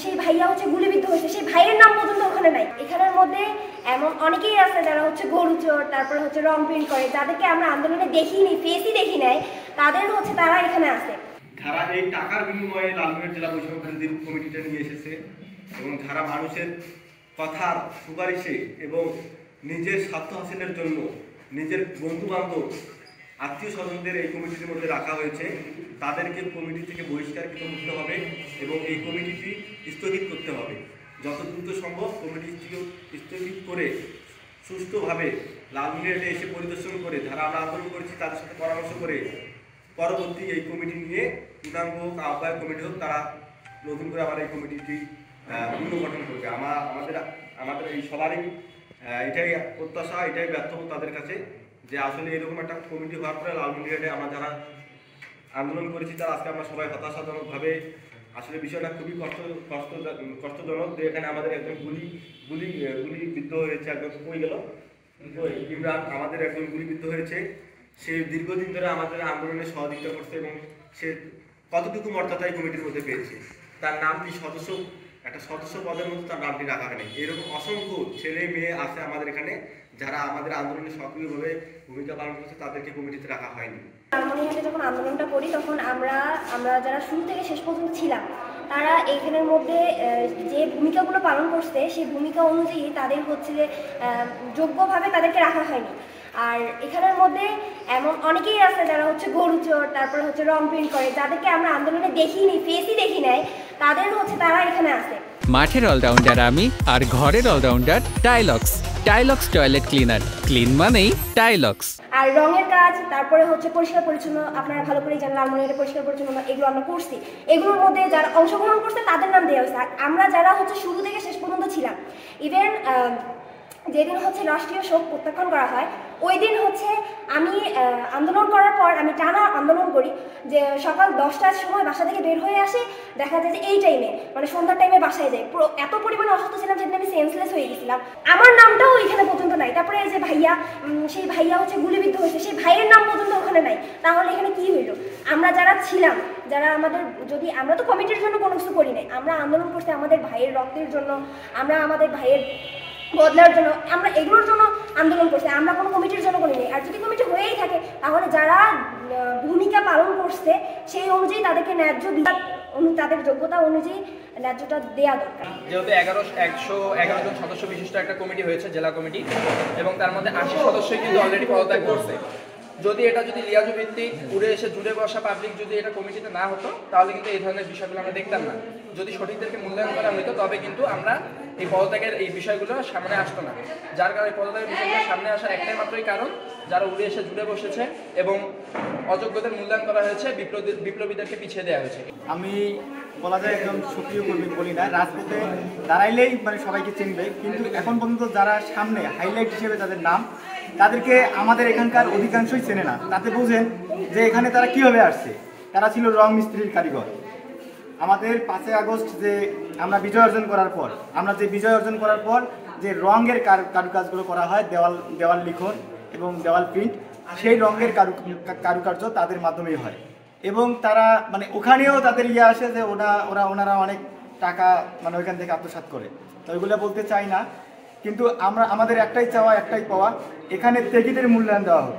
সেই ভাইয়া হচ্ছে গুলিবিদ্ধ হয়েছে, সেই ভাইয়ের নাম পর্যন্ত ওখানে নাই। এখানের মধ্যে এমন অনেকেই আছে যারা হচ্ছে গরু চোর, তারপরে হচ্ছে রং প্রিন্ট করে, যাদেরকে আমরা আন্দোলনে দেখিনি, ফেসই দেখি নাই, তারা এখানে আছে। যারা এই টাকার বিনিময়ে লালমনিরহাট জেলা বৈষম্য বিরোধী কমিটিটা নিয়ে এসেছে এবং যারা মানুষের কথার সুপারিশে এবং নিজের স্বার্থ হাসিলের জন্য নিজের বন্ধু বান্ধব আত্মীয় স্বজনদের এই কমিটির মধ্যে রাখা হয়েছে, তাদেরকে কমিটি থেকে বহিষ্কারকৃত করতে হবে এবং এই কমিটিটি স্থগিত করতে হবে। যত দ্রুত সম্ভব কমিটি স্থগিত করে সুষ্ঠুভাবে লালমনিরহাটে এসে পরিদর্শন করে যারা আমরা আন্দোলন করেছি তাদের সাথে পরামর্শ করে পরবর্তী এই কমিটি নিয়ে পূর্ণাঙ্গ হোক, আহ্বায়ক কমিটি হোক, তারা নতুন করে আবার এই কমিটিটি পুনর্গঠন করবে। আমাদের এই সবারই এটাই প্রত্যাশা, এটাই ব্যর্থ তাদের কাছে যে আসলে এরকম একটা কমিটি হওয়ার পরে লালমনিরহাটে আমরা যারা আন্দোলন করেছি তারা আজকে আমরা সবাই হতাশাজনকভাবে, আসলে বিষয়টা খুবই কষ্টজনক যে এখানে আমাদের একজন গুলিবিদ্ধ হয়েছে, একজন কই গেল ইমরান, আমাদের একজন গুলিবিদ্ধ হয়েছে। সে দীর্ঘদিন ধরে আমাদের আন্দোলনে সহযোগিতা করছে এবং সে কতটুকু মর্যাদায় কমিটির মধ্যে পেয়েছে, তার নামটি একটা সদস্য পদের মধ্যে তার নামটি রাখা হয়নি। এরকম অসংখ্য ছেলে মেয়ে আছে আমাদের এখানে যারা আমাদের আন্দোলনে সক্রিয়ভাবে ভূমিকা পালন করছে, তাদেরকে কমিটিতে রাখা হয়নি। লালমনিরহাটে যখন আন্দোলনটা করি তখন আমরা যারা শুরু থেকে শেষ পর্যন্ত ছিলাম, তারা এইখানের মধ্যে যে ভূমিকাগুলো পালন করছে সেই ভূমিকা অনুযায়ী তাদের হচ্ছে যে যোগ্যভাবে তাদেরকে রাখা হয়নি। আর এখানের মধ্যে এমন অনেকেই আছে যারা হচ্ছে গরু চোর, তারপরে হচ্ছে রং প্রিন্ট করে, যাদেরকে আমরা আন্দোলনে দেখিনি, ফেসই দেখি নাই, তারা এখানে আছে। মাঠের অলরাউন্ডার আমি, আর ঘরের allrounder Tylox. Tylox toilet cleaner, clean মানেই টাইলক্স। আর রঙের কাজ, তারপরে হচ্ছে পরিষ্কার পরিচ্ছন্ন, আপনারা ভালো করেই জানেন লালমনিরহাটে পরিষ্কার পরিচ্ছন্ন এগুলো আমরা করছি। এগুলোর মধ্যে যারা অংশগ্রহণ করছে তাদের নাম দেওয়া হয়েছে। আর আমরা যারা হচ্ছে শুরু থেকে শেষ পর্যন্ত ছিলাম, ইভেন যেদিন হচ্ছে রাষ্ট্রীয় শোক প্রত্যাখ্যান করা হয়, ওই দিন হচ্ছে আমি আন্দোলন করার পর আমি টানা আন্দোলন করি, যে সকাল 10টার সময় বাসা থেকে বের হয়ে আসি, দেখা যায় যে এই টাইমে মানে সন্ধ্যার টাইমে বাসায় যাই। এত পরিমাণে অসুস্থ ছিলাম যেদিন আমি সেন্সলেস হয়ে গেছিলাম, আমার নামটাও এখানে পর্যন্ত নাই। তারপরে এই যে সেই ভাইয়া হচ্ছে গুলিবিদ্ধ হয়েছে, সেই ভাইয়ের নাম পর্যন্ত ওখানে নাই। তাহলে এখানে কি হইলো? আমরা যারা ছিলাম, আমরা তো কমিটির জন্য কোনো কিছু করি নাই, আমরা আন্দোলন করছি আমাদের ভাইয়ের রক্তের জন্য, আমরা আমাদের ভাইয়ের বদলার জন্য, আমরা এগুলোর জন্য আন্দোলন করছি, আমরা কোনো কমিটির জন্য করিনি। আর যদি কমিটি হয়েই থাকে তাহলে যারা ভূমিকা পালন করছে সেই অনুযায়ী তাদেরকে তাদের যোগ্যতা অনুযায়ী ন্যায্যটা দেওয়া দরকার। যেহেতু 111 জন সদস্য বিশিষ্ট একটা কমিটি হয়েছে, জেলা কমিটি, এবং তার মধ্যে 80 সদস্যই কিন্তু অলরেডি পদত্যাগ করছে। যদি লিয়াজু ভিত্তিক উড়ে এসে জুড়ে বসা পাবলিক যদি এটা কমিটিতে না হতো, তাহলে কিন্তু এই ধরনের বিষয়গুলো আমরা দেখতাম না। যদি সঠিকদেরকে মূল্যায়ন করা হতো তবে কিন্তু আমরা এই পদত্যাগের এই বিষয়গুলো সামনে আসতো না। যার কারণে পদত্যাগের বিষয়গুলো সামনে আসার একটাই মাত্রই কারণ, যারা উড়ে এসে জুড়ে বসেছে এবং অযোগ্যদের মূল্যায়ন করা হয়েছে, বিপ্লবীদেরকে পিছিয়ে দেওয়া হয়েছে। আমি বলা যায় একজন সক্রিয় কর্মী বলি না, রাজপথে দাঁড়াইলেই মানে সবাইকে চিনবে, কিন্তু এখন পর্যন্ত যারা সামনে হাইলাইট হিসেবে যাদের নাম, তাদেরকে আমাদের এখানকার অধিকাংশই চেনে না। তাতে বুঝেন যে এখানে তারা কীভাবে আসছে। তারা ছিল রং মিস্ত্রির কারিগর। আমাদের 5 আগস্ট যে আমরা বিজয় অর্জন করার পর যে রঙের কারুকাজগুলো করা হয়, দেওয়াল লিখন এবং দেওয়াল প্রিন্ট, সেই রঙের কারুকার্য তাদের মাধ্যমেই হয়। এবং তারা মানে ওখানেও তাদের আসে যে ওনারা অনেক টাকা মানে ওইখান থেকে আত্মসাৎ করে, তো ওইগুলো বলতে চাই না। কিন্তু আমাদের একটাই চাওয়া, একটাই পাওয়া, এখানে ত্যাগীদের মূল্যায়ন দেওয়া হোক।